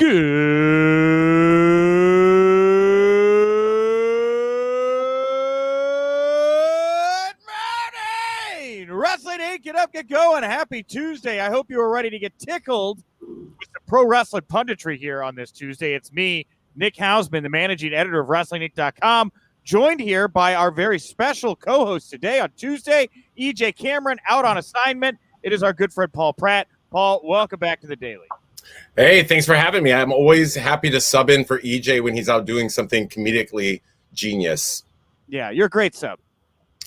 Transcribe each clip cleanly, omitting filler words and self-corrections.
Good morning! Wrestling Inc. Get up, get going. Happy Tuesday. I hope you are ready to get tickled with the pro wrestling punditry here on this Tuesday. It's me, Nick Hausman, the managing editor of WrestlingInc.com, joined here by our very special co-host today on Tuesday, EJ Cameron, out on assignment. It is our good friend Paul Pratt. Paul, welcome back to the Daily. Hey, thanks for having me. I'm always happy to sub in for EJ when he's out doing something comedically genius. Yeah, you're a great sub.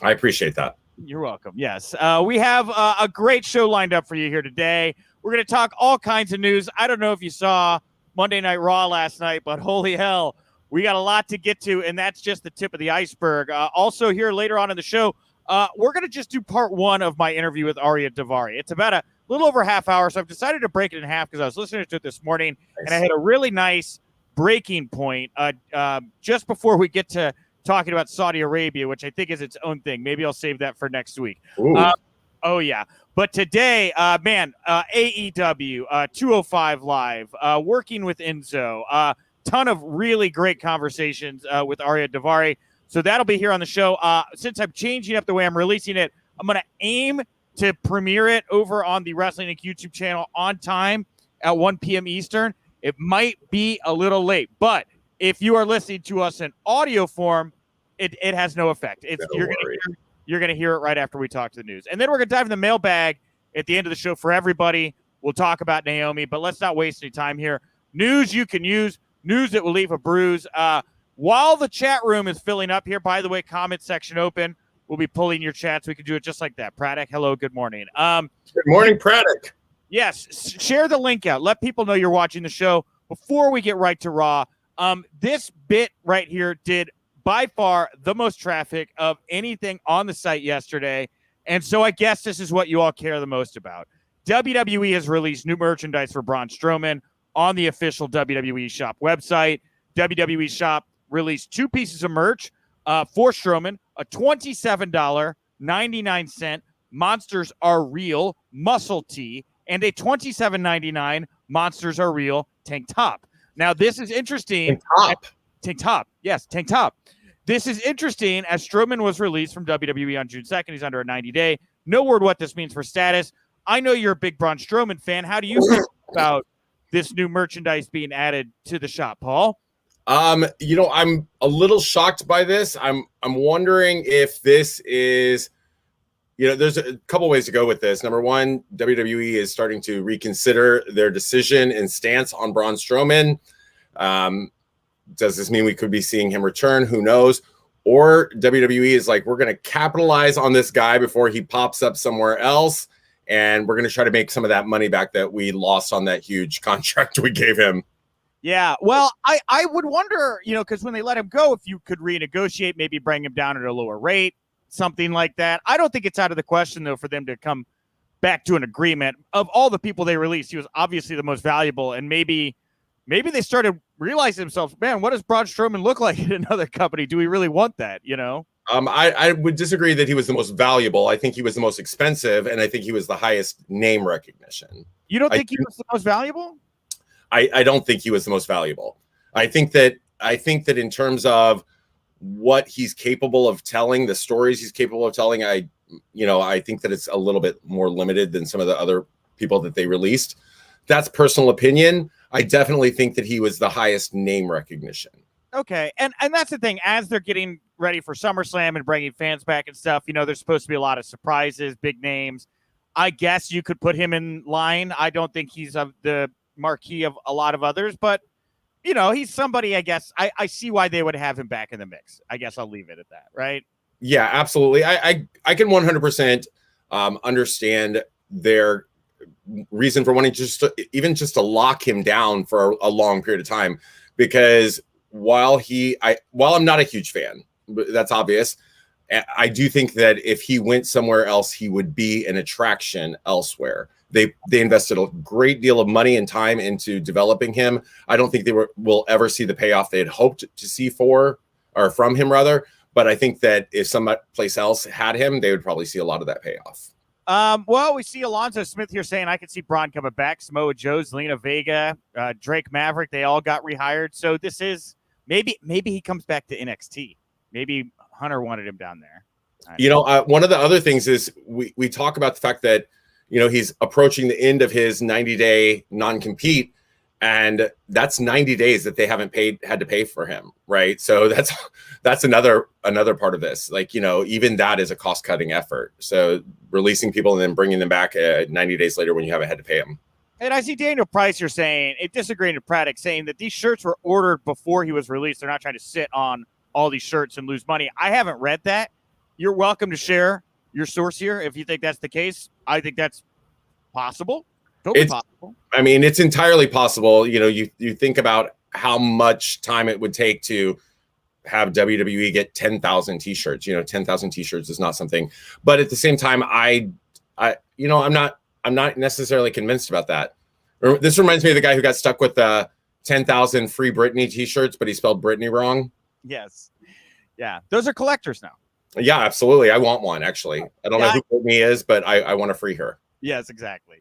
I appreciate that. You're welcome. Yes. We have a great show lined up for you here today. We're going to talk all kinds of news. I don't know if you saw Monday Night Raw last night, but holy hell, we got a lot to get to, and that's just the tip of the iceberg. Also here later on in the show, we're going to just do part one of my interview with Ariya Daivari. It's about a little over a half hour, so I've decided to break it in half because I was listening to it this morning, and I had a really nice breaking point just before we get to talking about Saudi Arabia, which I think is its own thing. Maybe I'll save that for next week. Oh, yeah. But today, AEW, 205 Live, working with Enzo, ton of really great conversations with Ariya Daivari. So that'll be here on the show. Since I'm changing up the way I'm releasing it, I'm going to aim to premiere it over on the Wrestling Inc. YouTube channel on time at 1 p.m. Eastern. It might be a little late, but if you are listening to us in audio form, it has no effect. You're going to hear it right after we talk to the news. And then we're going to dive in the mailbag at the end of the show for everybody. We'll talk about Naomi, but let's not waste any time here. News you can use, news that will leave a bruise. While the chat room is filling up here, by the way, comment section open. We'll be pulling your chats. We can do it just like that. Praddock, hello, good morning. Good morning, Praddock. Yes, share the link out. Let people know you're watching the show. Before we get right to Raw, this bit right here did by far the most traffic of anything on the site yesterday, and so I guess this is what you all care the most about. WWE has released new merchandise for Braun Strowman on the official WWE Shop website. WWE Shop released two pieces of merch for Strowman, a $27.99 Monsters Are Real muscle tee, and a $27.99 Monsters Are Real tank top. Now, this is interesting. Tank top. Yes, tank top. This is interesting as Strowman was released from WWE on June 2nd. He's under a 90-day. No word what this means for status. I know you're a big Braun Strowman fan. How do you feel about this new merchandise being added to the shop, Paul? I'm a little shocked by this. I'm wondering if this is, there's a couple ways to go with this. Number one, WWE is starting to reconsider their decision and stance on Braun Strowman. Does this mean we could be seeing him return? Who knows? Or WWE is like, we're going to capitalize on this guy before he pops up somewhere else, and we're going to try to make some of that money back that we lost on that huge contract we gave him. Yeah, well, I would wonder, because when they let him go, if you could renegotiate, maybe bring him down at a lower rate, something like that. I don't think it's out of the question, though, for them to come back to an agreement. Of all the people they released, he was obviously the most valuable, and maybe they started realizing themselves, man, what does Braun Strowman look like in another company? Do we really want that, I would disagree that he was the most valuable. I think he was the most expensive, and I think he was the highest name recognition. You don't think he was the most valuable? I don't think he was the most valuable. I think that in terms of what he's capable of telling, the stories he's capable of telling, I think that it's a little bit more limited than some of the other people that they released. That's personal opinion. I definitely think that he was the highest name recognition. Okay, and that's the thing. As they're getting ready for SummerSlam and bringing fans back and stuff, there's supposed to be a lot of surprises, big names. I guess you could put him in line. I don't think he's of the marquee of a lot of others, but he's somebody. I guess I see why they would have him back in the mix. I guess I'll leave it at that, right? Yeah, absolutely. I can 100% understand their reason for wanting just to lock him down for a long period of time, because while I'm not a huge fan, that's obvious, I do think that if he went somewhere else, he would be an attraction elsewhere. They invested a great deal of money and time into developing him. I don't think they will ever see the payoff they had hoped to see from him rather. But I think that if someplace else had him, they would probably see a lot of that payoff. Well, we see Alonzo Smith here saying I can see Braun coming back. Samoa Joe, Zelina Vega, Drake Maverick, they all got rehired. So this is maybe he comes back to NXT. Maybe Hunter wanted him down there. One of the other things is we talk about the fact that, he's approaching the end of his 90-day non-compete, and that's 90 days that they haven't had to pay for him, right? So that's another part of this. Like, even that is a cost-cutting effort. So releasing people and then bringing them back 90 days later when you haven't had to pay them. And I see Daniel Price here saying, disagreeing with Braddock, saying that these shirts were ordered before he was released. They're not trying to sit on all these shirts and lose money. I haven't read that. You're welcome to share your source here if you think that's the case. I think that's possible. Totally possible. I mean, it's entirely possible. You think about how much time it would take to have WWE get 10,000 t-shirts. 10,000 t-shirts is not something. But at the same time, I'm not necessarily convinced about that. This reminds me of the guy who got stuck with 10,000 free Britney t-shirts, but he spelled Britney wrong. Yes. Yeah. Those are collectors now. Yeah, absolutely. I want one, actually. I don't know who Britney is, but I want to free her. Yes, exactly.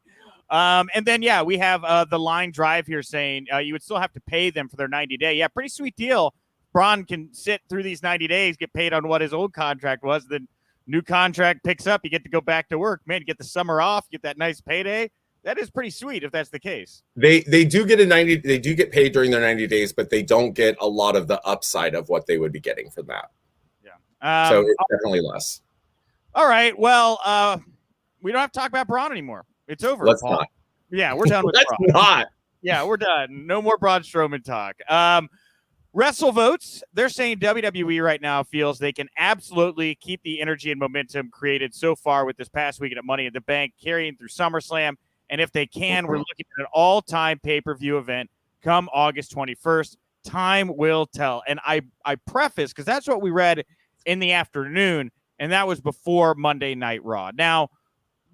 And then, we have the line drive here saying you would still have to pay them for their 90-day. Yeah, pretty sweet deal. Braun can sit through these 90 days, get paid on what his old contract was. The new contract picks up. You get to go back to work. Man, you get the summer off, get that nice payday. That is pretty sweet if that's the case. They do get they do get paid during their 90 days, but they don't get a lot of the upside of what they would be getting from that. Yeah. So it's definitely less. All right. Well, we don't have to talk about Braun anymore. It's over. Let's Paul. not. Yeah, we're done with Let's Braun. not. Yeah, we're done. No more Braun Strowman talk. Wrestle votes. They're saying WWE right now feels they can absolutely keep the energy and momentum created so far with this past weekend at Money in the Bank, carrying through SummerSlam. And if they can, we're looking at an all-time pay-per-view event come August 21st. Time will tell. And I preface, because that's what we read in the afternoon, and that was before Monday Night Raw. Now,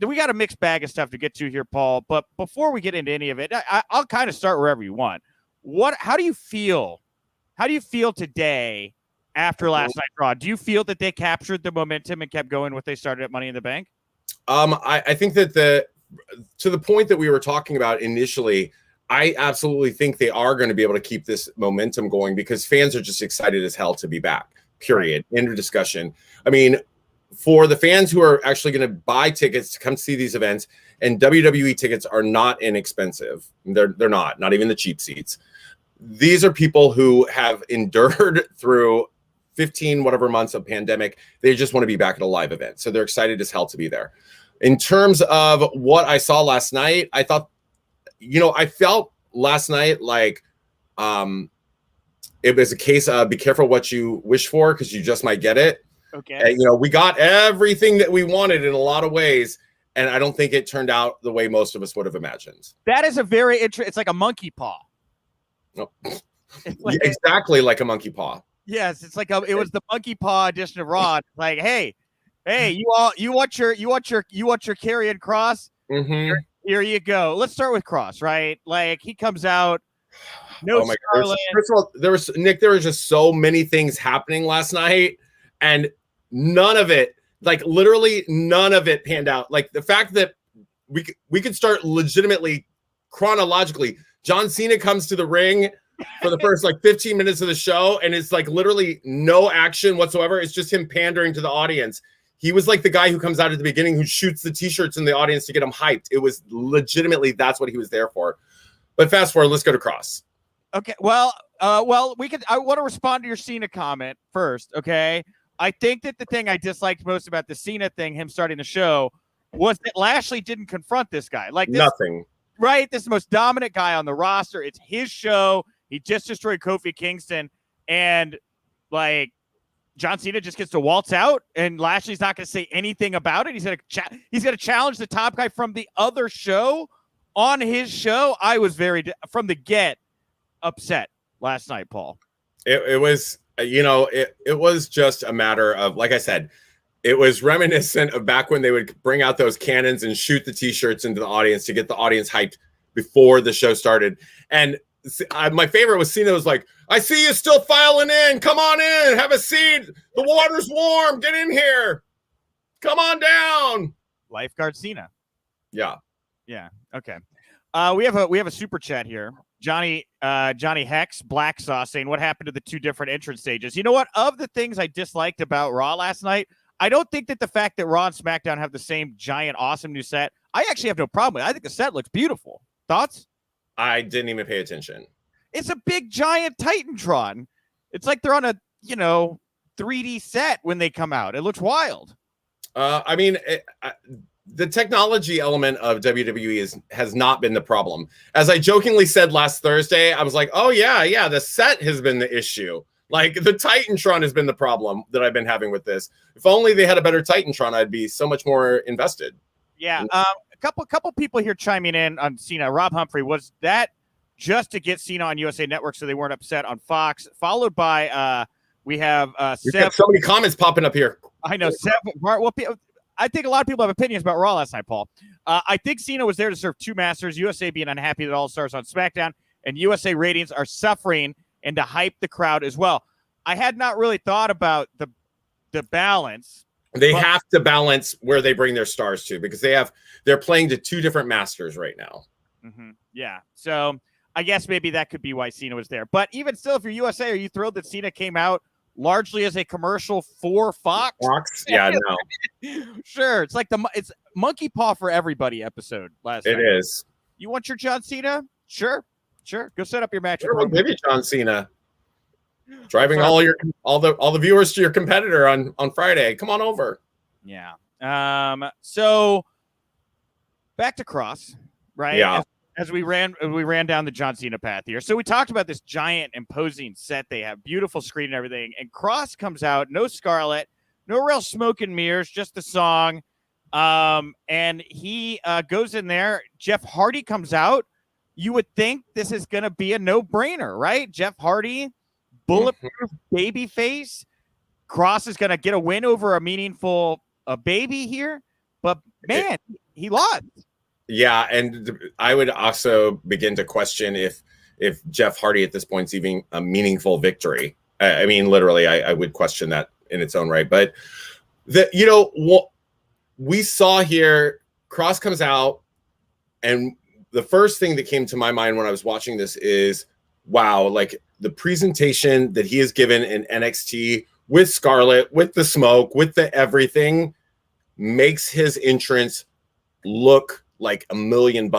we got a mixed bag of stuff to get to here, Paul. But before we get into any of it, I'll kind of start wherever you want. How do you feel? How do you feel today after last night's Raw? Do you feel that they captured the momentum and kept going what they started at Money in the Bank? I think that to the point that we were talking about initially, I absolutely think they are going to be able to keep this momentum going because fans are just excited as hell to be back. Period. End of discussion. I mean, for the fans who are actually going to buy tickets to come see these events, and WWE tickets are not inexpensive. They're not even the cheap seats. These are people who have endured through 15 whatever months of pandemic. They just want to be back at a live event. So they're excited as hell to be there. In terms of what I saw last night, I thought, I felt last night like it was a case of be careful what you wish for because you just might get it. Okay. And, we got everything that we wanted in a lot of ways. And I don't think it turned out the way most of us would have imagined. That is a very interesting. It's like a monkey paw. No. Exactly like a monkey paw. Yes, it's like it was the monkey paw edition of Raw. It's like, hey, you want your Karrion Kross? Mm-hmm. Here you go. Let's start with Kross, right? Like he comes out. No, oh my God. First of all, there was just so many things happening last night, and none of it, like literally none of it panned out. Like the fact that we could start legitimately chronologically. John Cena comes to the ring for the first 15 minutes of the show, and it's like literally no action whatsoever. It's just him pandering to the audience. He was like the guy who comes out at the beginning who shoots the t-shirts in the audience to get them hyped. It was legitimately that's what he was there for. But fast forward, let's go to Kross. Okay, well, I want to respond to your Cena comment first, okay? I think that the thing I disliked most about the Cena thing, him starting the show, was that Lashley didn't confront this guy. Like this, nothing. Right? This is the most dominant guy on the roster. It's his show. He just destroyed Kofi Kingston. And, John Cena just gets to waltz out, and Lashley's not going to say anything about it. He's going to challenge the top guy from the other show on his show. I was from the get, upset last night, Paul. It was, it was just a matter of, like I said, it was reminiscent of back when they would bring out those cannons and shoot the t-shirts into the audience to get the audience hyped before the show started. And my favorite was Cena was like, I see you still filing in. Come on in. Have a seat. The water's warm. Get in here. Come on down. Lifeguard Cena. Yeah. Yeah. Okay. We have a super chat here. Johnny Hex Black Sauce saying, what happened to the two different entrance stages? You know what? Of the things I disliked about Raw last night, I don't think that the fact that Raw and SmackDown have the same giant, awesome new set, I actually have no problem with it. I think the set looks beautiful. Thoughts? I didn't even pay attention. It's a big, giant Titantron. It's like they're on a, 3D set when they come out. It looks wild. I mean, the technology element of WWE has not been the problem. As I jokingly said last Thursday, I was like, oh, yeah, the set has been the issue. Like, the Titantron has been the problem that I've been having with this. If only they had a better Titantron, I'd be so much more invested. Yeah, a couple people here chiming in on Cena. Rob Humphrey, was that just to get Cena on USA Network so they weren't upset on Fox? Followed by we have We've got so many comments popping up here. I know. Well, I think a lot of people have opinions about Raw last night, Paul. I think Cena was there to serve two masters, USA being unhappy that All Stars on SmackDown, and USA ratings are suffering and to hype the crowd as well. I had not really thought about the balance. They have to balance where they bring their stars to, because they're playing to two different masters right now. Mm-hmm. Yeah. So I guess maybe that could be why Cena was there. But even still, if you're USA, are you thrilled that Cena came out largely as a commercial for Fox? Yeah, no. Sure. It's like it's monkey paw for everybody episode last night. It is. You want your John Cena? Sure. Go set up your match. Sure, we'll give you John Cena. Driving all the viewers to your competitor on Friday. Come on over. Yeah. So back to Kross, right? Yeah. As we ran down the John Cena path here. So we talked about this giant imposing set they have, beautiful screen and everything. And Kross comes out, no Scarlett, no real smoke and mirrors, just the song. And he goes in there. Jeff Hardy comes out. You would think this is going to be a no-brainer, right? Jeff Hardy, bulletproof baby face. Kross is going to get a win over a meaningful baby here. But, man, he lost. Yeah, and I would also begin to question if Jeff Hardy at this point is even a meaningful victory. I mean, literally, I would question that in its own right. But what we saw here, Kross comes out, and the first thing that came to my mind when I was watching this is, wow, like the presentation that he has given in NXT with Scarlett, with the smoke, with the everything, makes his entrance look like $1 million.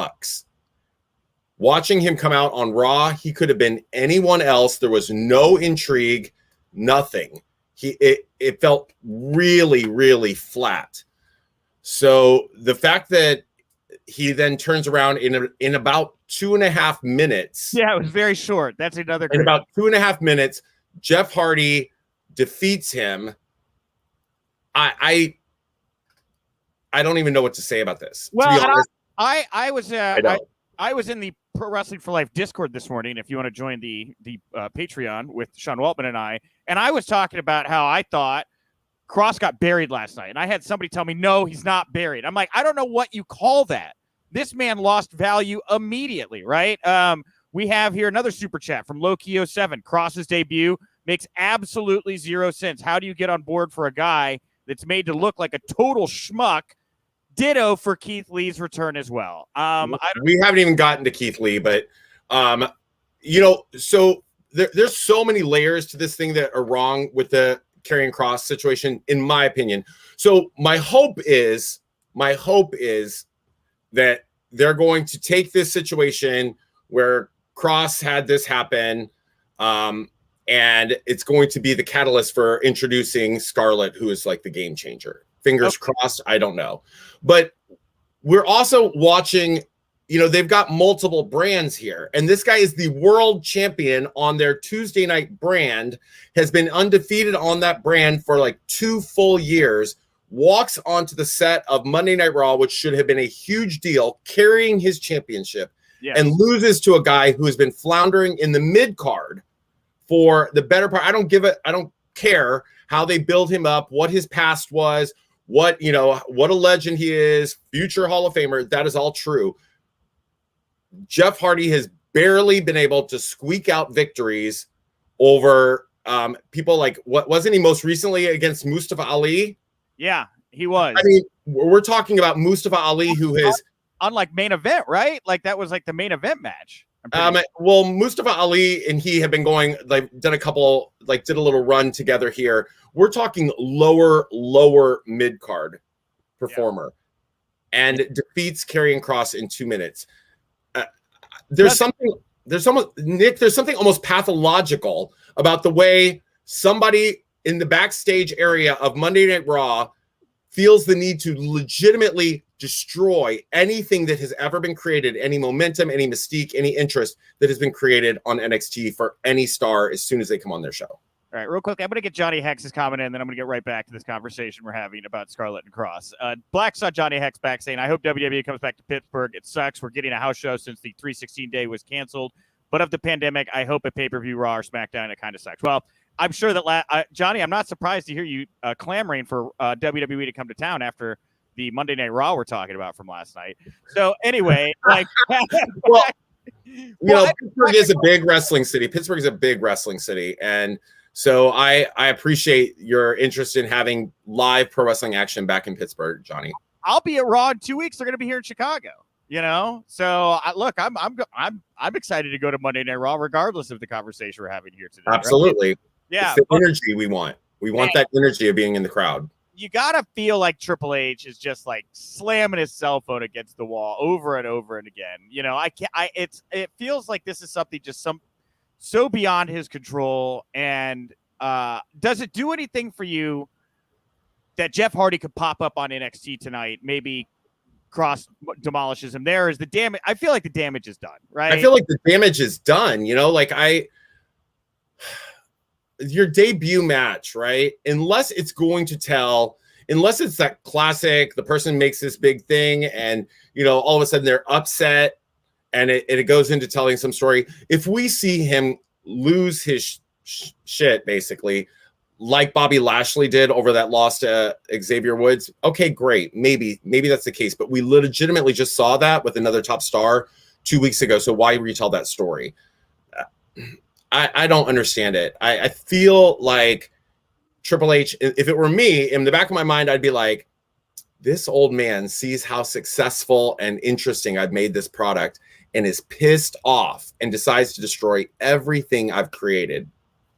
Watching him come out on Raw, he could have been anyone else. There was no intrigue, nothing. It felt really, really flat. So the fact that he then turns around in about 2.5 minutes. Yeah, it was very short. That's another. In about 2.5 minutes, Jeff Hardy defeats him. I don't even know what to say about this. Well, to be honest, I was in the Pro Wrestling for Life Discord this morning. If you want to join the Patreon with Sean Waltman and I was talking about how I thought Kross got buried last night, and I had somebody tell me, no, he's not buried. I'm like, I don't know what you call that. This man lost value immediately, right? We have here another super chat from Loki07. Kross's debut makes absolutely zero sense. How do you get on board for a guy that's made to look like a total schmuck? Ditto for Keith Lee's return as well. We haven't even gotten to Keith Lee, but so there's so many layers to this thing that are wrong with the Karrion Kross situation, in my opinion. So my hope is that they're going to take this situation where Kross had this happen, and it's going to be the catalyst for introducing Scarlett, who is like the game changer. Fingers crossed. I don't know. But we're also watching, they've got multiple brands here. And this guy is the world champion on their Tuesday night brand, has been undefeated on that brand for like 2 full years, walks onto the set of Monday Night Raw, which should have been a huge deal, carrying his championship, and loses to a guy who has been floundering in the mid card for the better part. I don't care how they build him up, what his past was, what a legend he is, future Hall of Famer. That is all true. Jeff Hardy has barely been able to squeak out victories over people like, what wasn't he most recently against Mustafa Ali? Yeah, he was. I mean, we're talking about Mustafa Ali, who has unlike main event, right? Like that was like the main event match. Well, Mustafa Ali and he have been going, like, did a little run together here. We're talking lower mid card performer, and defeats Karrion Kross in 2 minutes. There's something almost pathological about the way somebody in the backstage area of Monday Night Raw feels the need to legitimately destroy anything that has ever been created, any momentum, any mystique, any interest that has been created on NXT for any star as soon as they come on their show. All right, real quick, I'm going to get Johnny Hex's comment in, then I'm going to get right back to this conversation we're having about Scarlett and Cross. Black saw Johnny Hex back saying, I hope WWE comes back to Pittsburgh. It sucks. We're getting a house show since the 316 day was canceled. But of the pandemic, I hope a pay-per-view Raw or Smackdown. It kind of sucks. Well, I'm sure that, Johnny, I'm not surprised to hear you clamoring for WWE to come to town after the Monday Night Raw we're talking about from last night. So anyway, like, well, Pittsburgh is a big wrestling city. Pittsburgh is a big wrestling city, and so I appreciate your interest in having live pro wrestling action back in Pittsburgh, Johnny. I'll be at Raw in 2 weeks. They're going to be here in Chicago. So look, I'm excited to go to Monday Night Raw, regardless of the conversation we're having here today. Absolutely, right? Yeah, it's the energy we want. We want that energy of being in the crowd. You gotta feel like Triple H is just like slamming his cell phone against the wall over and over and again. It feels like this is something just so beyond his control. And does it do anything for you that Jeff Hardy could pop up on NXT tonight? Maybe Cross demolishes him. There is the damage. I feel like the damage is done, right? I feel like the damage is done. Your debut match, right? Unless it's that classic, the person makes this big thing and, all of a sudden they're upset and it goes into telling some story. If we see him lose his shit, basically, like Bobby Lashley did over that loss to Xavier Woods, okay, great. Maybe that's the case. But we legitimately just saw that with another top star 2 weeks ago. So why retell that story? I don't understand it. I feel like Triple H, if it were me, in the back of my mind, I'd be like, this old man sees how successful and interesting I've made this product and is pissed off and decides to destroy everything I've created.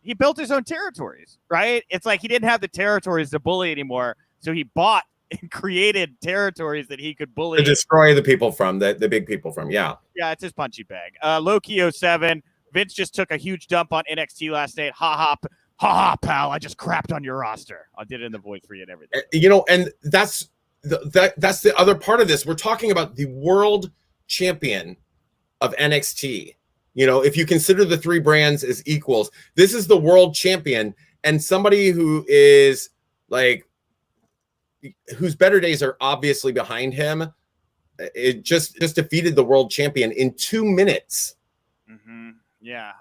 He built his own territories, right? It's like he didn't have the territories to bully anymore. So he bought and created territories that he could bully. To destroy the people from, the big people from, yeah. Yeah, it's his punchy bag. Loki 07. Vince just took a huge dump on NXT last night. Ha ha, pal. I just crapped on your roster. I did it in the voice for you and everything. And that's the other part of this. We're talking about the world champion of NXT. If you consider the three brands as equals, this is the world champion, and somebody who is like, whose better days are obviously behind him. It just defeated the world champion in 2 minutes. Mm-hmm. Yeah.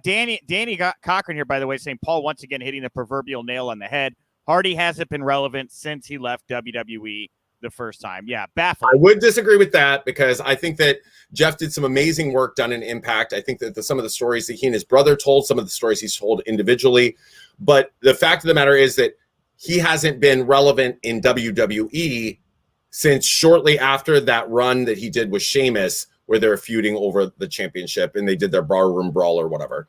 Danny got Cochran here, by the way, saying Paul once again hitting the proverbial nail on the head. Hardy hasn't been relevant since he left WWE the first time. Yeah, baffled. I would disagree with that because I think that Jeff did some amazing work done in Impact. I think that some of the stories that he and his brother told, some of the stories he's told individually, but the fact of the matter is that he hasn't been relevant in WWE since shortly after that run that he did with Sheamus, where they're feuding over the championship and they did their barroom brawl or whatever.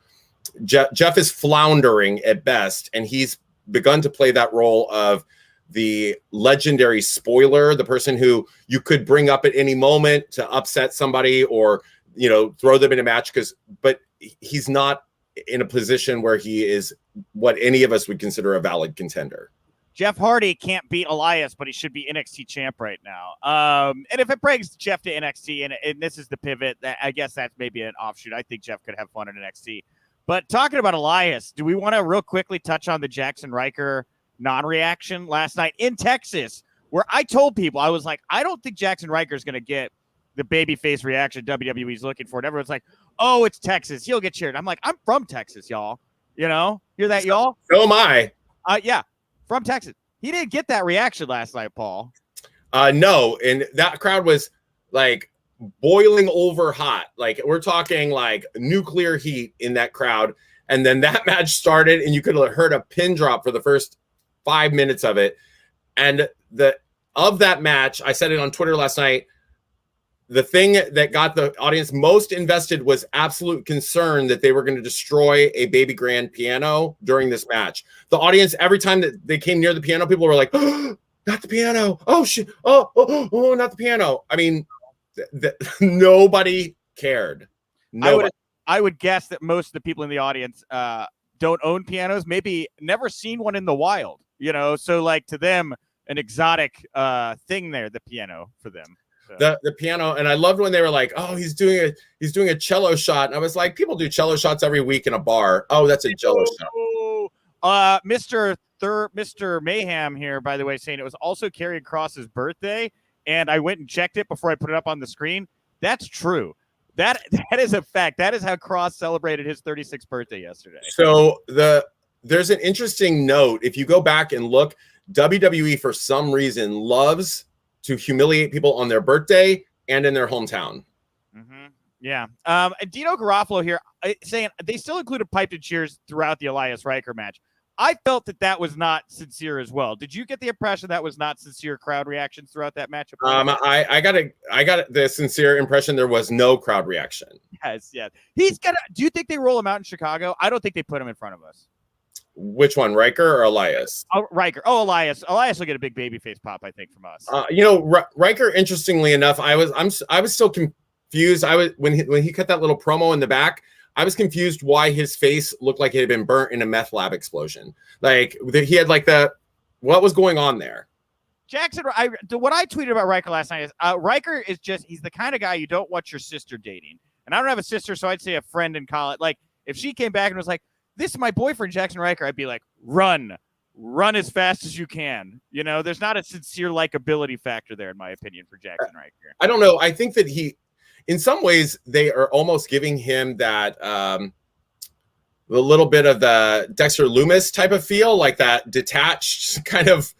Jeff is floundering at best, and he's begun to play that role of the legendary spoiler, the person who you could bring up at any moment to upset somebody or, throw them in a match, but he's not in a position where he is what any of us would consider a valid contender. Jeff Hardy can't beat Elias, but he should be NXT champ right now. And if it brings Jeff to NXT, and this is the pivot, I guess that's maybe an offshoot. I think Jeff could have fun in NXT. But talking about Elias, do we want to real quickly touch on the Jackson Ryker non-reaction last night in Texas, where I told people, I was like, I don't think Jackson Ryker is going to get the babyface reaction WWE's looking for. And everyone's like, oh, it's Texas. He'll get cheered. I'm like, I'm from Texas, y'all. Hear that, y'all? So am I. Yeah. From Texas. He didn't get that reaction last night, Paul. No, and that crowd was like boiling over hot. Like we're talking like nuclear heat in that crowd. And then that match started and you could have heard a pin drop for the first 5 minutes of it. And of that match, I said it on Twitter last night. The thing that got the audience most invested was absolute concern that they were going to destroy a baby grand piano during this match. The audience, every time that they came near the piano, people were like, oh, not the piano. Oh, shit. Oh, not the piano. I mean, nobody cared. Nobody. I would guess that most of the people in the audience don't own pianos, maybe never seen one in the wild, so like to them, an exotic thing there, the piano for them. The piano, and I loved when they were like, "Oh, he's doing a cello shot," and I was like, "People do cello shots every week in a bar." Oh, that's a cello shot. Mr. Mayhem here, by the way, saying it was also Karrion Kross's birthday, and I went and checked it before I put it up on the screen. That's true. That is a fact. That is how Kross celebrated his 36th birthday yesterday. So there's an interesting note. If you go back and look, WWE for some reason loves to humiliate people on their birthday and in their hometown. Mm-hmm. Yeah. And Dino Garofalo here saying they still included piped and cheers throughout the Elias Ryker match. I felt that was not sincere as well. Did you get the impression that was not sincere crowd reactions throughout that match? I got the sincere impression there was no crowd reaction. Yes. Do you think they roll him out in Chicago? I don't think they put him in front of us. Which one, Ryker or Elias? Oh, Ryker. Oh, Elias. Elias will get a big babyface pop, I think, from us. Ryker. Interestingly enough, I was still confused. When he cut that little promo in the back, I was confused why his face looked like it had been burnt in a meth lab explosion. Like he had what was going on there? Jackson, what I tweeted about Ryker last night is Ryker is he's the kind of guy you don't want your sister dating. And I don't have a sister, so I'd say a friend in college. Like if she came back and was like, "This is my boyfriend, Jackson Ryker," I'd be like, run as fast as you can. There's not a sincere likability factor there, in my opinion, for Jackson Ryker. I don't know. I think that in some ways, they are almost giving him that a little bit of the Dexter Lumis type of feel, like that detached kind of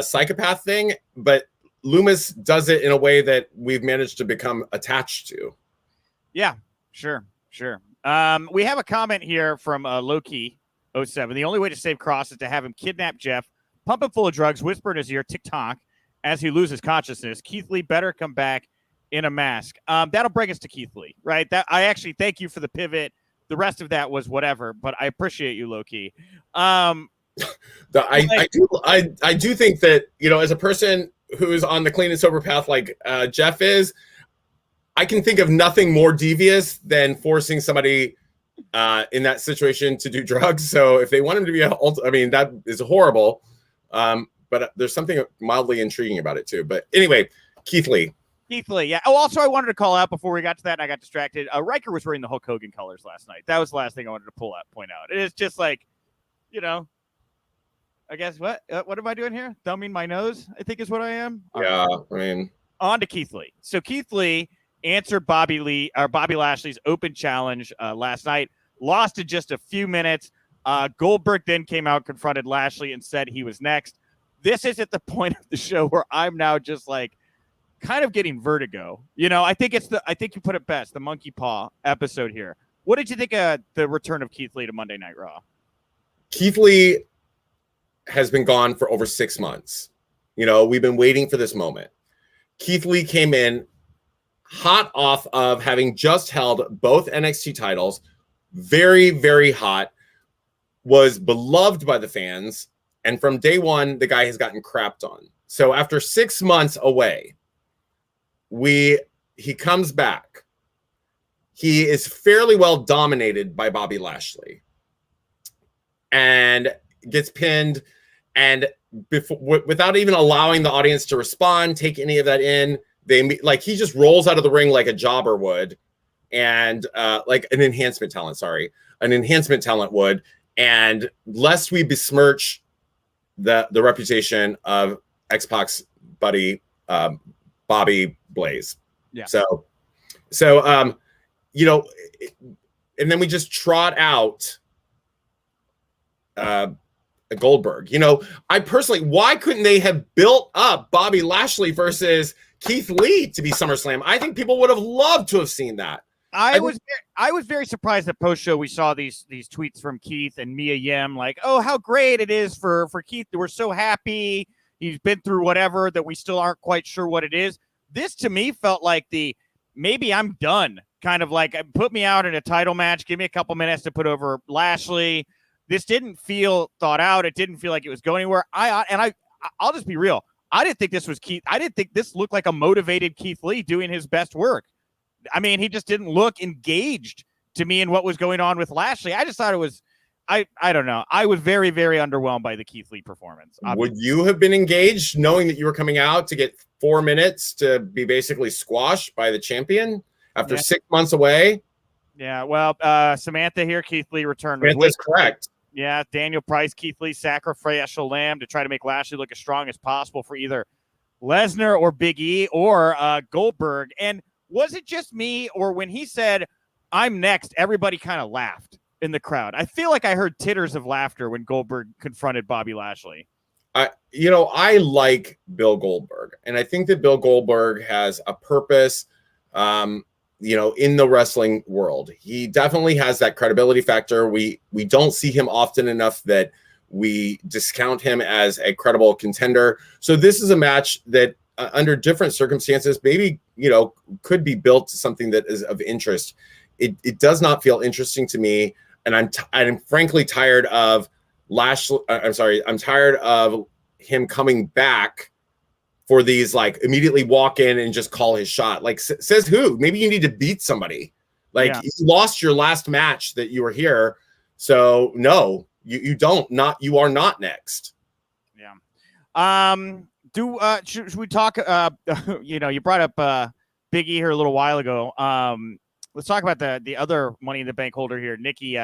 psychopath thing. But Lumis does it in a way that we've managed to become attached to. Yeah, sure. We have a comment here from Loki07. The only way to save Kross is to have him kidnap Jeff, pump him full of drugs, whisper in his ear, tick-tock, as he loses consciousness. Keith Lee better come back in a mask. That'll bring us to Keith Lee, right? I actually thank you for the pivot. The rest of that was whatever, but I appreciate you, Loki. I do think that, as a person who's on the clean and sober path like Jeff is, I can think of nothing more devious than forcing somebody in that situation to do drugs. So if they want him to be that is horrible. But there's something mildly intriguing about it too. But anyway, Keith Lee, yeah. Oh, also, I wanted to call out before we got to that, and I got distracted. Ryker was wearing the Hulk Hogan colors last night. That was the last thing I wanted to point out. It is just like, I guess what am I doing here? Thumbing my nose, I think is what I am. Yeah, right. On to Keith Lee. So Keith Lee answered Bobby Lashley's open challenge last night. Lost in just a few minutes. Goldberg then came out, confronted Lashley, and said he was next. This is at the point of the show where I'm now just like kind of getting vertigo. I think you put it best, the monkey paw episode here. What did you think of the return of Keith Lee to Monday Night Raw? Keith Lee has been gone for over 6 months. We've been waiting for this moment. Keith Lee came in hot off of having just held both NXT titles, very, very hot, was beloved by the fans, and from day one, the guy has gotten crapped on. So after 6 months away, he comes back. He is fairly well dominated by Bobby Lashley and gets pinned, and without even allowing the audience to respond, take any of that in, he just rolls out of the ring like a jobber would, and like an enhancement talent would, and lest we besmirch the reputation of X-Pac's buddy Bobby Blaze. Yeah. So and then we just trot out Goldberg. I personally, why couldn't they have built up Bobby Lashley versus Keith Lee to be SummerSlam? I think people would have loved to have seen that. I was very surprised that post show we saw these tweets from Keith and Mia Yim, like, "Oh, how great it is for Keith! We're so happy. He's been through whatever that we still aren't quite sure what it is. This to me felt like maybe I'm done kind of like put me out in a title match. Give me a couple minutes to put over Lashley. This didn't feel thought out. It didn't feel like it was going anywhere. I'll just be real. I didn't think this was Keith. I didn't think this looked like a motivated Keith Lee doing his best work. I mean, he just didn't look engaged to me in what was going on with Lashley. I just thought it was, I don't know. I was very, very underwhelmed by the Keith Lee performance. Would you have been engaged knowing that you were coming out to get 4 minutes to be basically squashed by the champion after 6 months away? Yeah, well, Samantha here, Keith Lee returned. Samantha's correct. Yeah, Daniel Price, Keith Lee, sacrificial lamb to try to make Lashley look as strong as possible for either Lesnar or Big E or Goldberg. And was it just me, or when he said, "I'm next," everybody kind of laughed in the crowd? I feel like I heard titters of laughter when Goldberg confronted Bobby Lashley. I like Bill Goldberg, and I think that Bill Goldberg has a purpose, in the wrestling world. He definitely has that credibility factor. We don't see him often enough that we discount him as a credible contender. So this is a match that under different circumstances, maybe, could be built to something that is of interest. It does not feel interesting to me. And I'm frankly tired of Lashley. I'm tired of him coming back for these, like, immediately walk in and just call his shot. Like, says who? Maybe you need to beat somebody. Like, you lost your last match that you were here. So no, you don't. You are not next. Yeah. Should we talk? You brought up Big E here a little while ago. Let's talk about the other Money in the Bank holder here, Nikki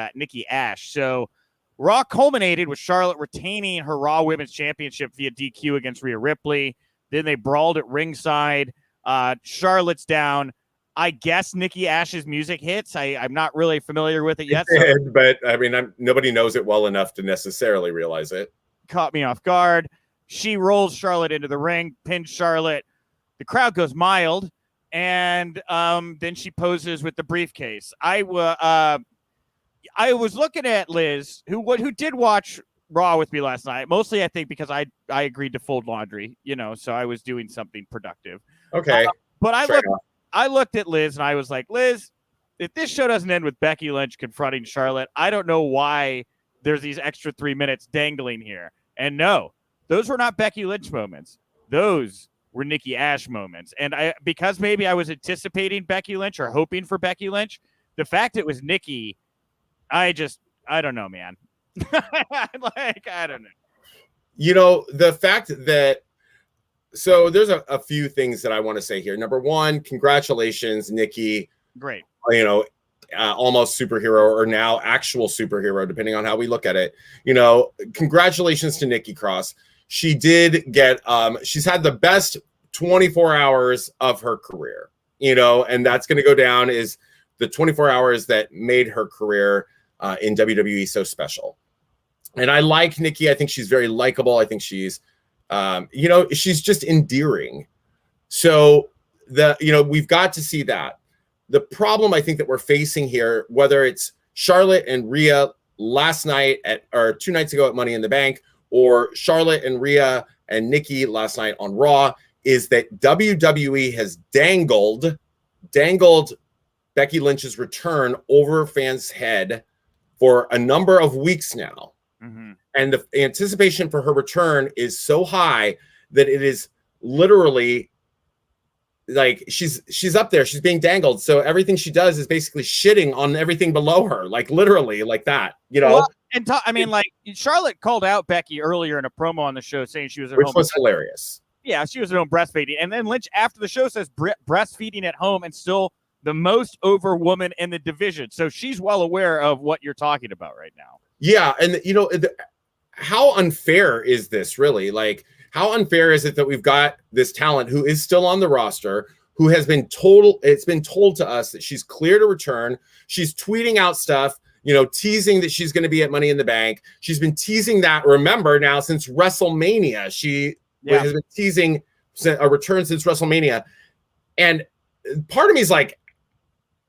ASH. So Raw culminated with Charlotte retaining her Raw Women's Championship via DQ against Rhea Ripley. Then they brawled at ringside. Charlotte's down. I guess Nikki ASH's music hits. I'm not really familiar with it yet. But I mean, nobody knows it well enough to necessarily realize it. Caught me off guard. She rolls Charlotte into the ring, pins Charlotte. The crowd goes mild, and then she poses with the briefcase. I was looking at Liz, who did watch Raw with me last night, mostly I think because I agreed to fold laundry, so I was doing something productive. Okay. But I looked at Liz and I was like, Liz, if this show doesn't end with Becky Lynch confronting Charlotte, I don't know why there's these extra 3 minutes dangling here. And no, those were not Becky Lynch moments. Those were Nikki ASH moments. And because maybe I was anticipating Becky Lynch or hoping for Becky Lynch, the fact it was Nikki, I don't know, man. I don't know. The fact that, so there's a few things that I want to say here. Number one, congratulations, Nikki. Great. Almost superhero, or now actual superhero, depending on how we look at it. Congratulations to Nikki Cross. She did get, she's had the best 24 hours of her career, and that's going to go down as the 24 hours that made her career in WWE so special. And I like Nikki. I think she's very likable. I think she's, she's just endearing. So we've got to see that. The problem I think that we're facing here, whether it's Charlotte and Rhea last night or 2 nights ago at Money in the Bank, or Charlotte and Rhea and Nikki last night on Raw, is that WWE has dangled Becky Lynch's return over fans' head for a number of weeks now. Mm-hmm. And the anticipation for her return is so high that it is literally like she's up there. She's being dangled. So everything she does is basically shitting on everything below her, like literally like that, Well, Charlotte called out Becky earlier in a promo on the show saying she was at home. Which was hilarious. Yeah, she was at home breastfeeding. And then Lynch, after the show, says breastfeeding at home and still the most over woman in the division. So she's well aware of what you're talking about right now. Yeah. And, how unfair is this really? Like, how unfair is it that we've got this talent who is still on the roster, who has been it's been told to us that she's clear to return. She's tweeting out stuff, teasing that she's going to be at Money in the Bank. She's been teasing that, remember, now since WrestleMania. She has been teasing a return since WrestleMania. And part of me is like,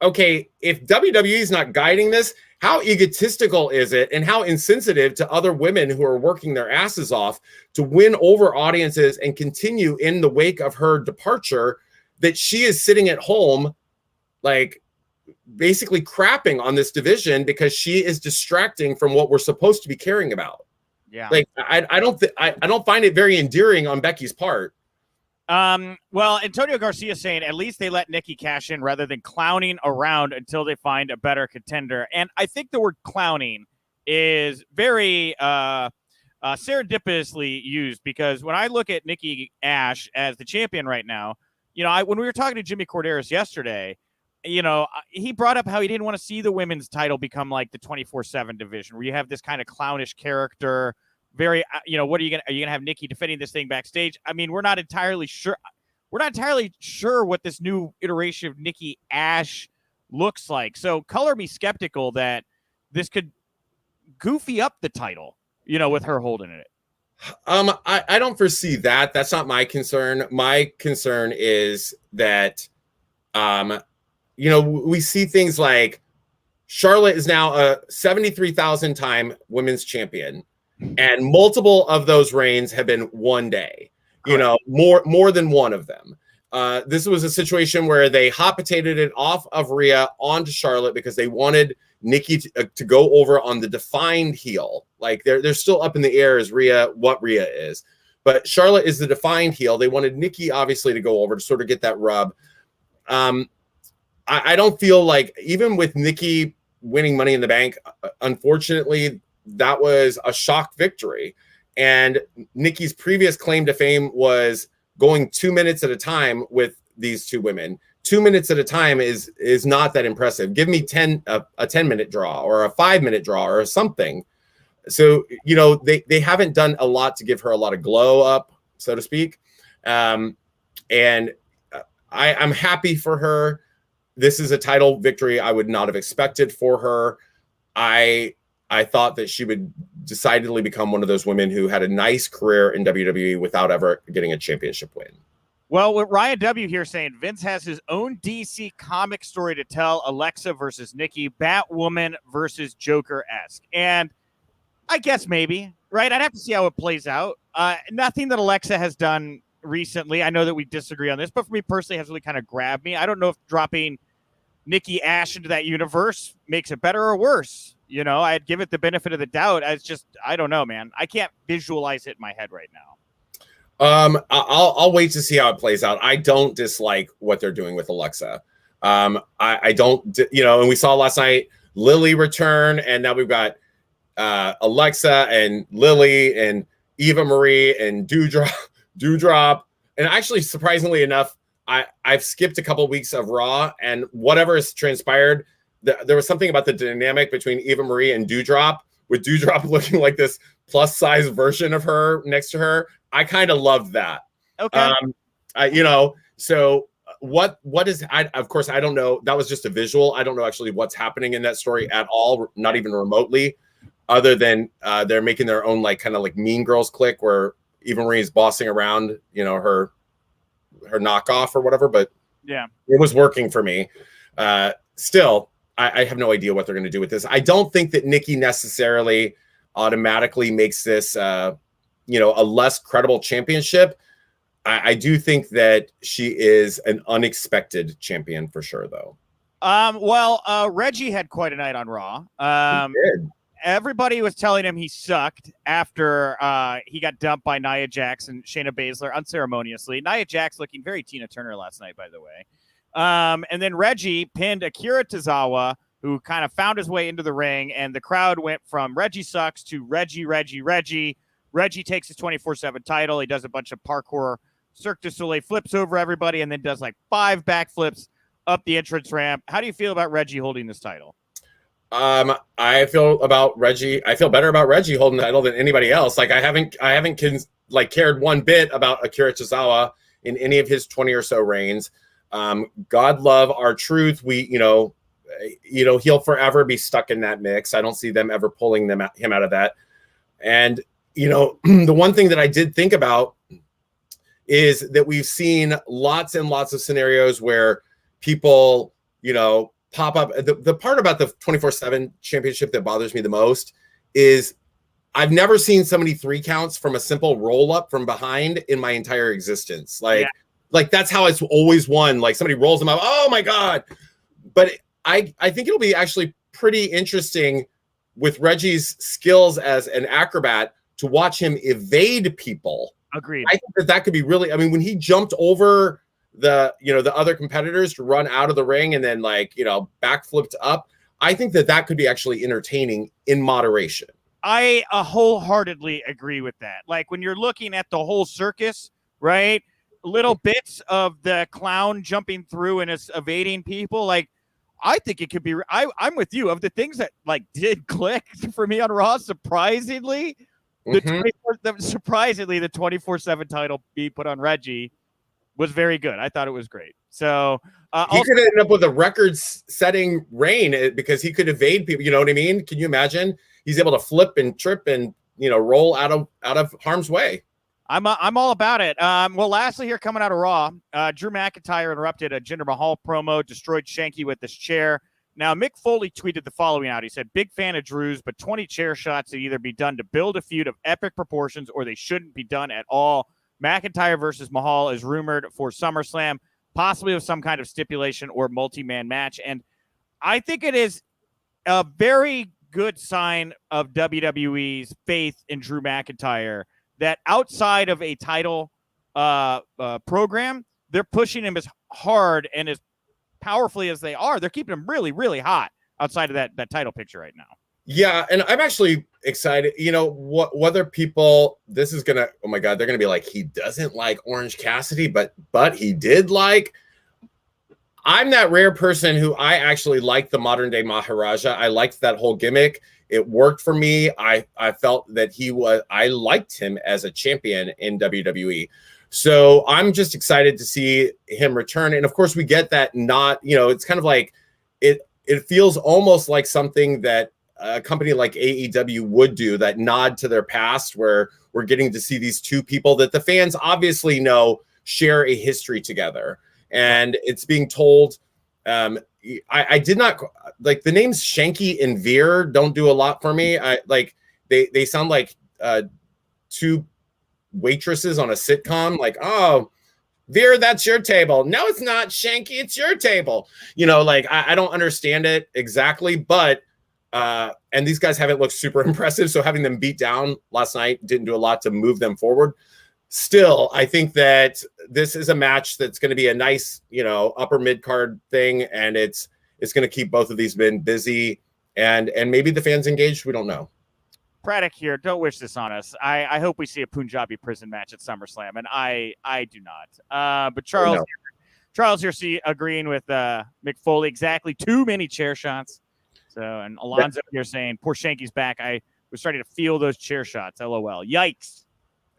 okay, if WWE is not guiding this, how egotistical is it, and how insensitive to other women who are working their asses off to win over audiences and continue in the wake of her departure, that she is sitting at home, like basically crapping on this division because she is distracting from what we're supposed to be caring about. Yeah. Like I don't find it very endearing on Becky's part. Well, Antonio Garcia saying at least they let Nikki cash in rather than clowning around until they find a better contender. And I think the word clowning is very serendipitously used, because when I look at Nikki ASH as the champion right now, when we were talking to Jimmy Corderas yesterday, he brought up how he didn't want to see the women's title become like the 24/7 division where you have this kind of clownish character. Very, what are you gonna have Nikki defending this thing backstage? I mean, we're not entirely sure what this new iteration of Nikki ASH looks like. So color me skeptical that this could goofy up the title, with her holding it. I don't foresee that. That's not my concern. My concern is that, we see things like Charlotte is now a 73,000 time women's champion. And multiple of those reigns have been one day, more than one of them. This was a situation where they hot potatoed it off of Rhea onto Charlotte because they wanted Nikki to go over on the defined heel. Like they're still up in the air as what Rhea is. But Charlotte is the defined heel. They wanted Nikki obviously to go over to sort of get that rub. I don't feel like, even with Nikki winning Money in the Bank, unfortunately, that was a shock victory. And Nikki's previous claim to fame was going 2 minutes at a time with these two women. 2 minutes at a time is not that impressive. Give me a 10-minute draw or a 5-minute draw or something. So, they haven't done a lot to give her a lot of glow up, so to speak. And I'm happy for her. This is a title victory I would not have expected for her. I thought that she would decidedly become one of those women who had a nice career in WWE without ever getting a championship win. Well, with Ryan W. here saying Vince has his own DC comic story to tell, Alexa versus Nikki, Batwoman versus Joker-esque. And I guess maybe, right? I'd have to see how it plays out. Nothing that Alexa has done recently, I know that we disagree on this, but for me personally, has really kind of grabbed me. I don't know if dropping Nikki ASH into that universe makes it better or worse. I'd give it the benefit of the doubt. I don't know, man. I can't visualize it in my head right now. I'll wait to see how it plays out. I don't dislike what they're doing with Alexa. I don't, and we saw last night Lily return, and now we've got Alexa and Lily and Eva Marie and Dewdrop. And actually, surprisingly enough, I've skipped a couple of weeks of Raw, and whatever has transpired, there was something about the dynamic between Eva Marie and Dewdrop, with Dewdrop looking like this plus size version of her next to her. I kind of loved that. Okay. So what is, of course, I don't know. That was just a visual. I don't know actually what's happening in that story at all, not even remotely, other than they're making their own kind of Mean Girls clique where Eva Marie is bossing around, her knockoff or whatever. But yeah, it was working for me. Still, I have no idea what they're going to do with this. I don't think that Nikki necessarily automatically makes this, a less credible championship. I do think that she is an unexpected champion for sure, though. Reggie had quite a night on Raw. He did. Everybody was telling him he sucked after he got dumped by Nia Jax and Shayna Baszler unceremoniously. Nia Jax looking very Tina Turner last night, by the way. And then Reggie pinned Akira Tozawa, who kind of found his way into the ring, and the crowd went from Reggie sucks to Reggie. Reggie takes his 24/7 title. He does a bunch of parkour, Cirque du Soleil flips over everybody, and then does 5 backflips up the entrance ramp. How do you feel about Reggie holding this title? I feel better about Reggie holding the title than anybody else. I haven't cared one bit about Akira Tozawa in any of his 20 or so reigns. God love R-Truth. He'll forever be stuck in that mix. I don't see them ever pulling him out of that. And, the one thing that I did think about is that we've seen lots and lots of scenarios where people, pop up. The part about the 24/7 championship that bothers me the most is I've never seen so many 3 counts from a simple roll up from behind in my entire existence. Like that's how it's always won. Like somebody rolls them up. Oh my God. But I think it'll be actually pretty interesting with Reggie's skills as an acrobat to watch him evade people. Agreed. I think that could be really, I mean, when he jumped over the other competitors to run out of the ring and then backflipped up, I think that could be actually entertaining in moderation. I wholeheartedly agree with that. Like when you're looking at the whole circus, right? Little bits of the clown jumping through and it's evading people. Like, I think it could be. I'm with you. Of the things that did click for me on Raw, surprisingly, the 24/7 title be put on Reggie was very good. I thought it was great. So he could end up with a record-setting reign because he could evade people. You know what I mean? Can you imagine? He's able to flip and trip and roll out of harm's way. I'm all about it. Well, lastly, here coming out of Raw, Drew McIntyre interrupted a Jinder Mahal promo, destroyed Shanky with this chair. Now, Mick Foley tweeted the following out. He said, "Big fan of Drew's, but 20 chair shots should either be done to build a feud of epic proportions or they shouldn't be done at all. McIntyre versus Mahal is rumored for SummerSlam, possibly with some kind of stipulation or multi-man match." And I think it is a very good sign of WWE's faith in Drew McIntyre that outside of a title program, they're pushing him as hard and as powerfully as they are. They're keeping him really, really hot outside of that title picture right now. Yeah, and I'm actually excited. Whether people, this is gonna, oh my God, they're gonna be like, he doesn't like Orange Cassidy, but he did like. I'm that rare person who I actually liked the modern day Maharaja. I liked that whole gimmick. It worked for me. I felt that I liked him as a champion in WWE. So I'm just excited to see him return. And of course we get that it's kind of like, it feels almost like something that a company like AEW would do, that nod to their past, where we're getting to see these two people that the fans obviously know share a history together. And it's being told, I did not like the names Shanky and Veer don't do a lot for me. They sound like two waitresses on a sitcom. Like, oh, Veer, that's your table. No, it's not, Shanky, it's your table. I don't understand it exactly, but and these guys haven't looked super impressive. So having them beat down last night didn't do a lot to move them forward. Still, I think that this is a match that's going to be a nice, upper mid card thing, and it's going to keep both of these men busy, and maybe the fans engaged. We don't know. Braddock here, don't wish this on us. I hope we see a Punjabi prison match at SummerSlam, and I do not. But Charles here agreeing with Mick Foley, exactly too many chair shots. So, and Alonzo here saying poor Shanky's back. I was starting to feel those chair shots. LOL. Yikes.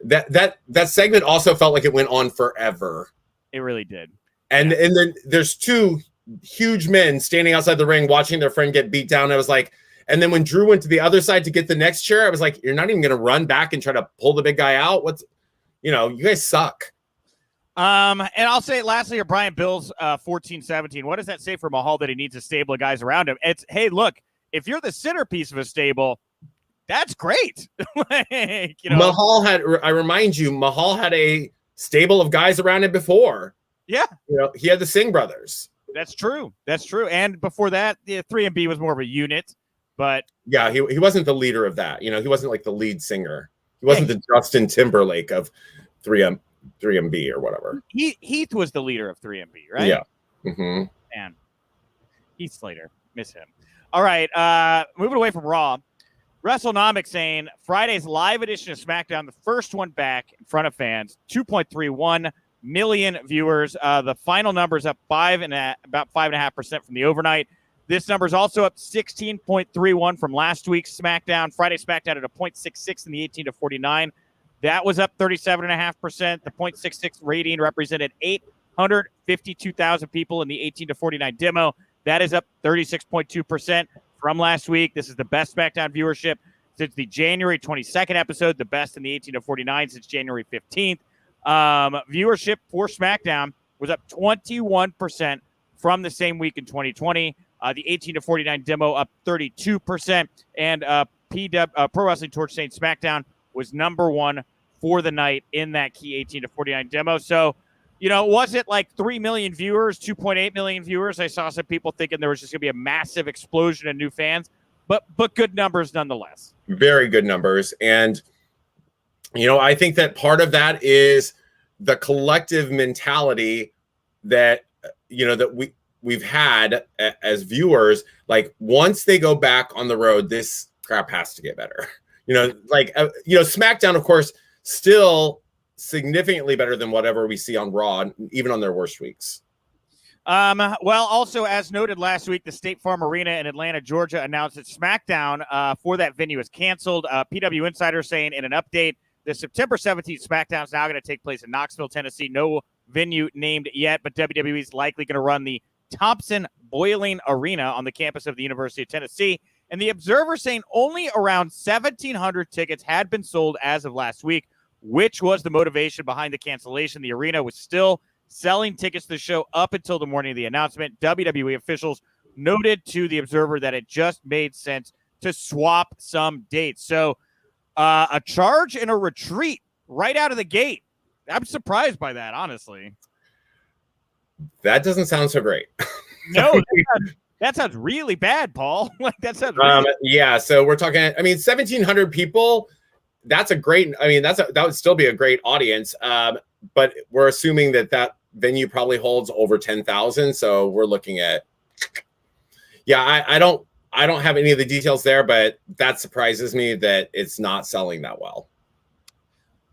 That segment also felt like it went on forever. It really did. And then there's two huge men standing outside the ring watching their friend get beat down. I was like, and then when Drew went to the other side to get the next chair, I was like, you're not even going to run back and try to pull the big guy out. You guys suck. And I'll say lastly here, Brian Bills 14-17. What does that say for Mahal that he needs a stable of guys around him? It's, hey, look, if you're the centerpiece of a stable, that's great. Mahal had a stable of guys around him before. Yeah. He had the Singh brothers. That's true. And before that, the 3MB was more of a unit, but yeah, he wasn't the leader of that. He wasn't like the lead singer. He wasn't the Justin Timberlake of 3MB or whatever. Heath was the leader of 3MB, right? Yeah. Mm-hmm. Man, Heath Slater, miss him. All right, moving away from Raw. WrestleNomics saying Friday's live edition of Smackdown, the first one back in front of fans, 2.31 million viewers. The final number is up about 5.5% from the overnight. This number is also up 16.31 from last week's Smackdown. Friday Smackdown at a 0.66 in the 18 to 49. That was up 37.5%. The 0.66 rating represented 852,000 people in the 18 to 49 demo. That is up 36.2%. From last week. This is the best SmackDown viewership since the January 22nd episode, the best in the 18 to 49 since January 15th. Viewership for SmackDown was up 21% from the same week in 2020. The 18 to 49 demo up 32%. And Pro Wrestling Torch saying SmackDown was number one for the night in that key 18 to 49 demo. So, was it like 3 million viewers, 2.8 million viewers? I saw some people thinking there was just going to be a massive explosion of new fans, but good numbers nonetheless. Very good numbers. And, I think that part of that is the collective mentality that, that we've had as viewers. Like, once they go back on the road, this crap has to get better. SmackDown, of course, still significantly better than whatever we see on Raw, even on their worst weeks. Well, also, as noted last week, the State Farm Arena in Atlanta, Georgia, announced that SmackDown for that venue is canceled. PW Insider saying in an update, the September 17th SmackDown is now going to take place in Knoxville, Tennessee. No venue named yet, but WWE is likely going to run the Thompson Boiling Arena on the campus of the University of Tennessee. And the Observer saying only around 1,700 tickets had been sold as of last week, which was the motivation behind the cancellation. The arena was still selling tickets to the show up until the morning of the announcement. WWE officials noted to the Observer that it just made sense to swap some dates. So a charge and a retreat right out of the gate. I'm surprised by that, honestly. That doesn't sound so great. No, that sounds really bad, Paul. That sounds really yeah, so we're talking, 1,700 people. That's a great, that would still be a great audience. But we're assuming that venue probably holds over 10,000. So we're looking at, I don't have any of the details there, but that surprises me that it's not selling that well.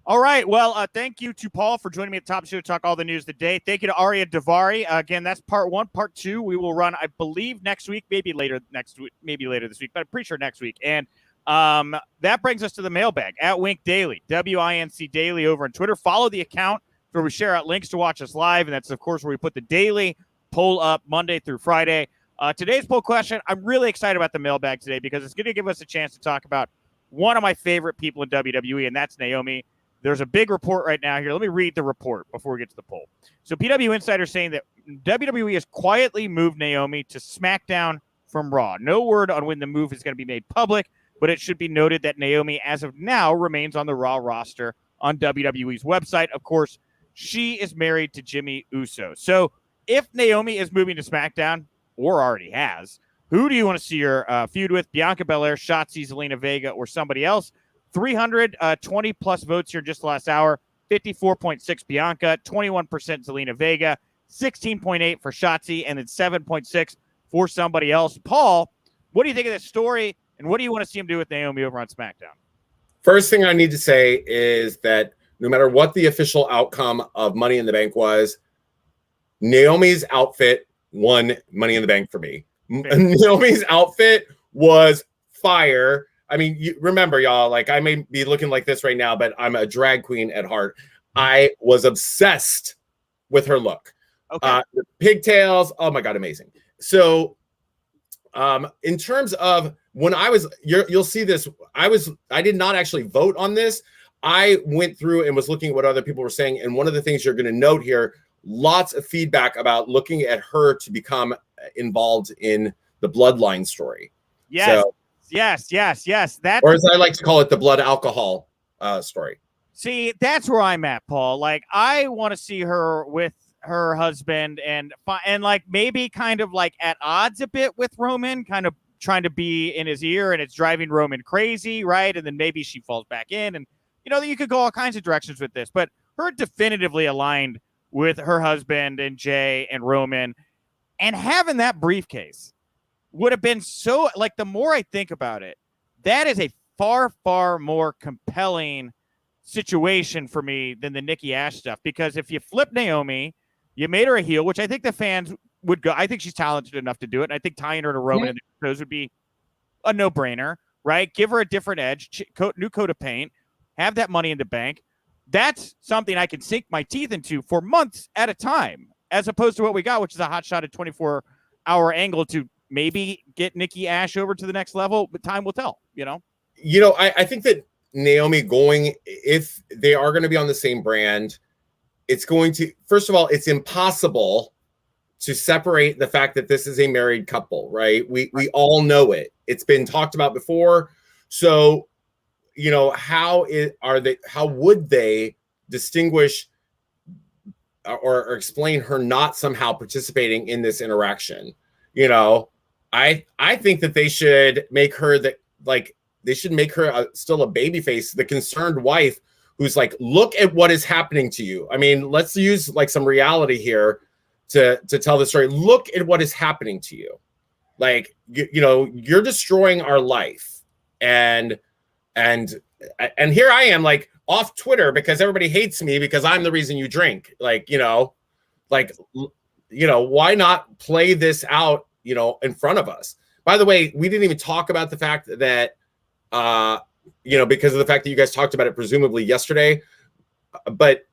All right. Well, thank you to Paul for joining me at the top of the show to talk all the news today. Thank you to Arya Davari. Again, that's part one. Part two, we will run, I believe, next week, maybe later this week, but I'm pretty sure next week. And that brings us to the mailbag at Wink Daily, WINC Daily over on Twitter. Follow the account where we share out links to watch us live. And that's, of course, where we put the daily poll up Monday through Friday. Today's poll question, I'm really excited about the mailbag today because it's going to give us a chance to talk about one of my favorite people in WWE, and that's Naomi. There's a big report right now here. Let me read the report before we get to the poll. So PW Insider saying that WWE has quietly moved Naomi to SmackDown from Raw. No word on when the move is going to be made public, but it should be noted that Naomi, as of now, remains on the Raw roster on WWE's website. Of course, she is married to Jimmy Uso. So if Naomi is moving to SmackDown, or already has, who do you want to see her feud with? Bianca Belair, Shotzi, Zelina Vega, or somebody else? 320 plus votes here just last hour. 54.6 Bianca, 21% Zelina Vega, 16.8 for Shotzi, and then 7.6 for somebody else. Paul, what do you think of this story, and what do you want to see him do with Naomi over on SmackDown? First thing I need to say is that no matter what the official outcome of Money in the Bank was, Naomi's outfit won Money in the Bank for me. Naomi's outfit was fire. You remember, y'all, like, I may be looking like this right now, but I'm a drag queen at heart. I was obsessed with her look. Okay. The pigtails, oh my God, amazing. So in terms of when you'll see this, I did not actually vote on this. I went through and was looking at what other people were saying. And one of the things you're going to note here, lots of feedback about looking at her to become involved in the bloodline story. Yes. So, Yes. That's, or as I like to call it, the blood alcohol story. See, that's where I'm at, Paul. Like, I want to see her with her husband and like maybe kind of like at odds a bit with Roman, kind of trying to be in his ear, and it's driving Roman crazy, right? And then maybe she falls back in, and you could go all kinds of directions with this, but her definitively aligned with her husband and Jay and Roman, and having that briefcase would have been so, like, the more I think about it, that is a far, far more compelling situation for me than the Nikki ASH stuff. Because if you flip Naomi, you made her a heel, which I think the fans would go. I think she's talented enough to do it. And I think tying her to Roman and the shows would be a no-brainer, right? Give her a different edge, new coat of paint, have that Money in the Bank. That's something I can sink my teeth into for months at a time, as opposed to what we got, which is a hot shot at 24-hour angle to maybe get Nikki ASH over to the next level, but time will tell, I think that Naomi if they are going to be on the same brand, it's going to, first of all, it's impossible to separate the fact that this is a married couple, right? We all know it. It's been talked about before. So, you know, how would they distinguish or explain her not somehow participating in this interaction? You know, I think that they should make her still a baby face, the concerned wife who's like, look at what is happening to you. I mean, let's use like some reality here to tell the story. Look at what is happening to you. Like, you know, you're destroying our life. And here I am, like, off Twitter because everybody hates me because I'm the reason you drink. Like, you know, why not play this out, you know, in front of us? By the way, we didn't even talk about the fact that, you know, because of the fact that you guys talked about it presumably yesterday, but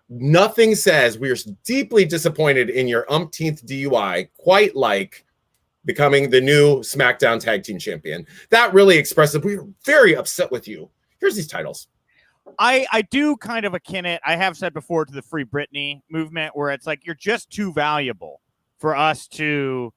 nothing says we are deeply disappointed in your umpteenth DUI quite like becoming the new Smackdown Tag Team Champion. That really expresses we're very upset with you. Here's these titles. I do kind of akin it, I have said before, to the Free Britney movement, where it's like you're just too valuable for us to,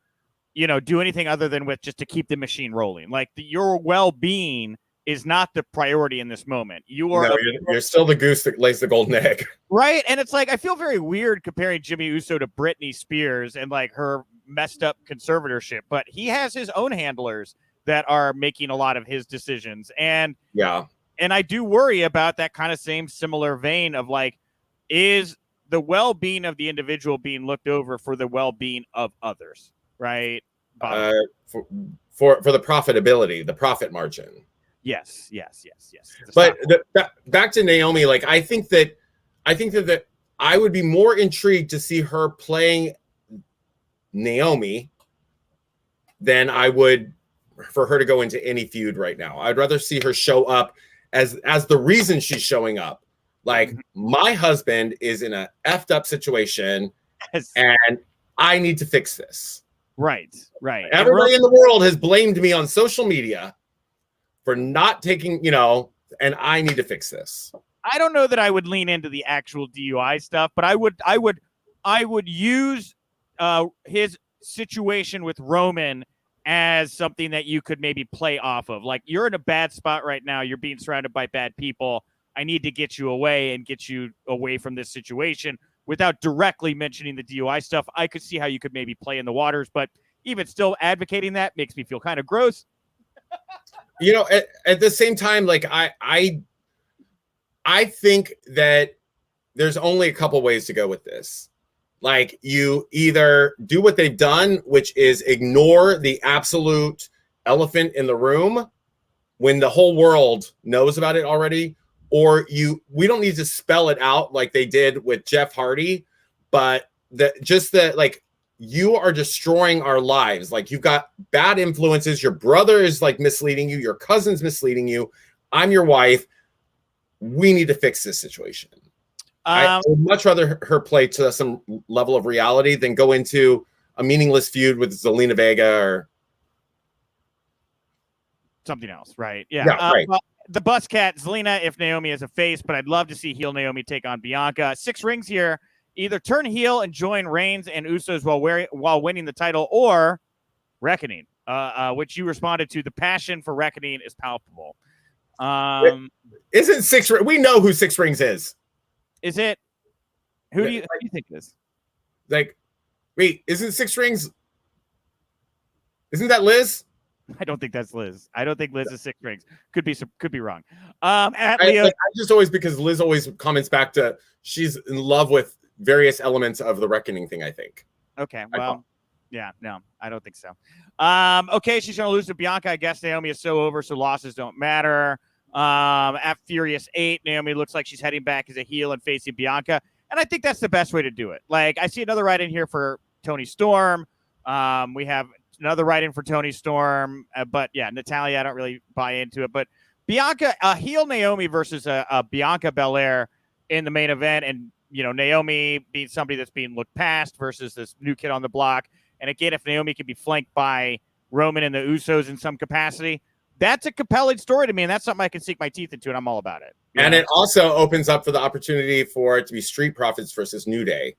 you know, do anything other than with just to keep the machine rolling. Like your well-being is not the priority in this moment. You're still the goose that lays the golden egg. Right. And it's like, I feel very weird comparing Jimmy Uso to Britney Spears and like her messed up conservatorship, but he has his own handlers that are making a lot of his decisions. And yeah. And I do worry about that kind of same similar vein of like, is the well-being of the individual being looked over for the well-being of others? Right. For the profitability, the profit margin. Yes. But back to Naomi, like I think that I would be more intrigued to see her playing Naomi than I would for her to go into any feud right now. I'd rather see her show up as the reason she's showing up. Like, my husband is in a effed up situation, and I need to fix this. Right. Everybody in the world has blamed me on social media for not taking, you know, and I need to fix this. I don't know that I would lean into the actual DUI stuff, but I would use his situation with Roman as something that you could maybe play off of. Like, you're in a bad spot right now. You're being surrounded by bad people. I need to get you away and get you away from this situation without directly mentioning the DUI stuff. I could see how you could maybe play in the waters, but even still advocating that makes me feel kind of gross. You know, at the same time, like I think that there's only a couple ways to go with this. Like, you either do what they've done, which is ignore the absolute elephant in the room when the whole world knows about it already, or we don't need to spell it out like they did with Jeff Hardy, but like, you are destroying our lives. Like, you've got bad influences. Your brother is like misleading you. Your cousin's misleading you. I'm your wife. We need to fix this situation. I would much rather her play to some level of reality than go into a meaningless feud with Zelina Vega or something else. Right. Yeah. Right. Well, the bus cat, Zelina, if Naomi is a face, but I'd love to see heel Naomi take on Bianca. 6 rings here. Either turn heel and join Reigns and Usos while winning the title, or Reckoning, which you responded to. The passion for Reckoning is palpable. Isn't 6? We know who 6 rings is. Is it? Who do you think it is? Like, wait, isn't 6 rings? Isn't that Liz? I don't think that's Liz. I don't think Liz is 6 rings. Could be wrong. I just always, because Liz always comments back to she's in love with various elements of the Reckoning thing, I think. Okay, well, yeah, no, I don't think so. Okay, she's going to lose to Bianca. I guess Naomi is so over, so losses don't matter. At Furious 8, Naomi looks like she's heading back as a heel and facing Bianca, and I think that's the best way to do it. Like, I see another write-in here for Toni Storm. We have another write-in for Toni Storm, but yeah, Natalia, I don't really buy into it. But Bianca, heel Naomi versus a Bianca Belair in the main event, and you know, Naomi being somebody that's being looked past versus this new kid on the block. And again, if Naomi can be flanked by Roman and the Usos in some capacity, that's a compelling story to me, and that's something I can sink my teeth into, and I'm all about it. And it also opens up for the opportunity for it to be Street Profits versus New Day.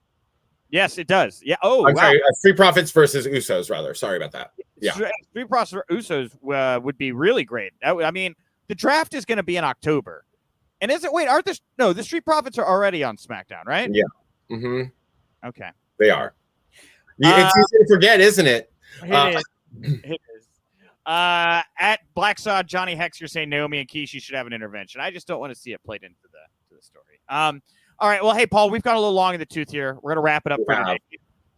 Yes, it does. Yeah. Oh, I'm wow. sorry. Street Profits versus Usos, rather. Sorry about that. Yeah. Street Profits Usos would be really great. I mean, the draft is going to be in October. And is it? Wait, aren't this? No, the Street Profits are already on SmackDown, right? Yeah. Mm-hmm. Okay. They are. It's easy to forget, isn't it? It is. It is. At Blacksod, Johnny Hex, you're saying Naomi and Kishi should have an intervention. I just don't want to see it played into the story. All right. Well, hey, Paul, we've got a little long in the tooth here. We're going to wrap it up for today.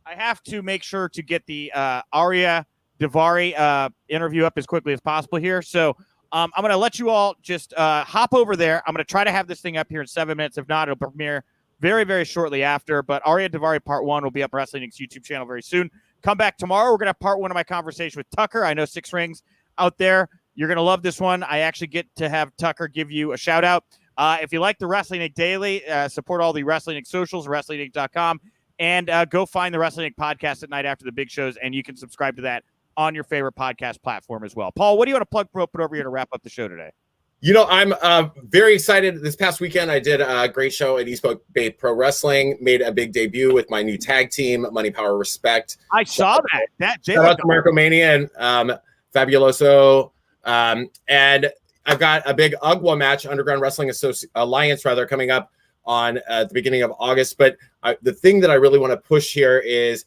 I have to make sure to get the Arya Daivari interview up as quickly as possible here. So I'm going to let you all just hop over there. I'm going to try to have this thing up here in 7 minutes. If not, it'll premiere very, very shortly after. But Arya Daivari Part 1 will be up Wrestling Inc.'s YouTube channel very soon. Come back tomorrow. We're going to have Part 1 of my conversation with Tucker. I know 6 Rings out there. You're going to love this one. I actually get to have Tucker give you a shout out. If you like the Wrestling Inc. Daily, support all the Wrestling Inc. socials, WrestlingInc.com, and go find the Wrestling Inc. podcast at night after the big shows, and you can subscribe to that on your favorite podcast platform as well. Paul, what do you want to plug put over here to wrap up the show today? I'm very excited. This past weekend, I did a great show at East Bay Pro Wrestling, made a big debut with my new tag team, Money, Power, Respect. I saw that. Shout out to Marco Mania and Fabuloso. And I've got a big UGWA match, Underground Wrestling Alliance, coming up on the beginning of August. But the thing that I really want to push here is,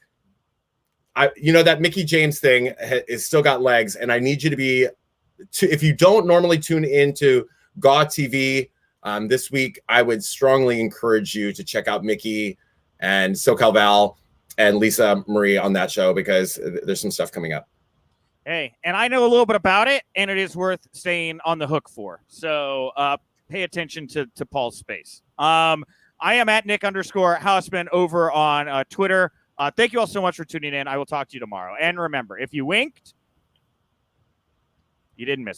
that Mickie James thing is still got legs, and I need you to be, if you don't normally tune into GAW TV this week, I would strongly encourage you to check out Mickie and SoCal Val and Lisa Marie on that show, because there's some stuff coming up. Hey, and I know a little bit about it, and it is worth staying on the hook for. So pay attention to Paul's space. I am at Nick_Hausman over on Twitter. Thank you all so much for tuning in. I will talk to you tomorrow. And remember, if you winked, you didn't miss it.